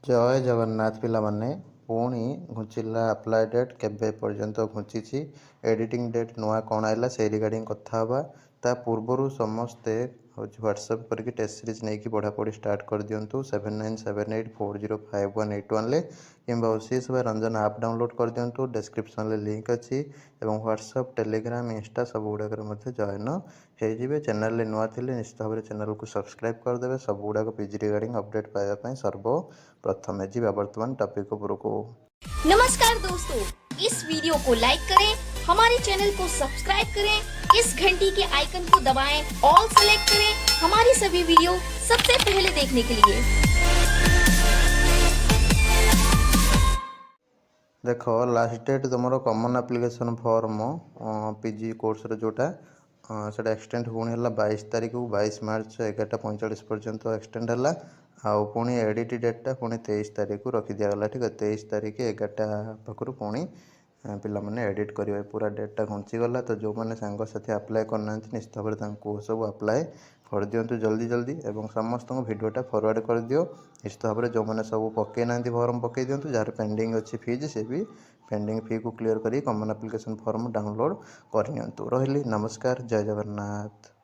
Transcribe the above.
जय जगन्नाथ पिलामाने पुणी घुंचिला apply date केबे पर्यंत घुंची एडिटिंग डेट नुआ कौन आइला से रिगार्डिंग कथा हवा ता पूर्वर समस्ते व्हाट्सएप करके टेस्ट सीरीज नहीं कि पढ़ापढ़ी स्टार्ट कर दिंतु 7978405181 ले किंबा ओसीएस रंजन ऐप डाउनलोड कर दिंतु डिस्क्रिप्शन में लिंक अच्छी और व्हाट्सएप टेलीग्राम इंस्टा सब गुड़ाक जॉइन हो चैनल में नुआ थे निश्चित भाव चैनल को सब्सक्राइब करदे सब गुड़ाक पीजी रिगार्डिंग अपडेट पाइबा सर्वप्रथम जी वर्तमान टॉपिक उपरको। नमस्कार दोस्तों, इस वीडियो को लाइक करें, हमारे चैनल को सब्सक्राइब करें, इस घंटी के आइकन को दबाएं, ऑल सेलेक्ट करें हमारी सभी वीडियो सबसे पहले देखने के लिए। देख लास्ट डेट तुम common application form PG course जोटा से एक्सटेंड पुणी है 22 तारीख को 22 मार्च 11:45 पर्यंत एक्सटेंड है आउ पुणी एडिट डेटा पुणी 23 तारीख को रखी दिगला। ठीक है, 23 तारीख 11टा पाखु पुणी पिलाने एडिट करेंगे पूरा डेटा घुंचीगला। तो जो मैंने सांगसाथी अप्लाई करना निश्चित भाव सब अप्लाई कर दिंतु जल्दी जल्दी और समस्त भिडटा फरवर्ड कर दियो। निश्चित भाव में जो मैंने सब पकई ना फॉर्म पकई दिंतु जार पेंडिंग अच्छी फीज से भी पेंडिंग फी को क्लीयर कर कॉमन एप्लिकेशन फॉर्म डाउनलोड करनी। रही नमस्कार, जय जगन्नाथ।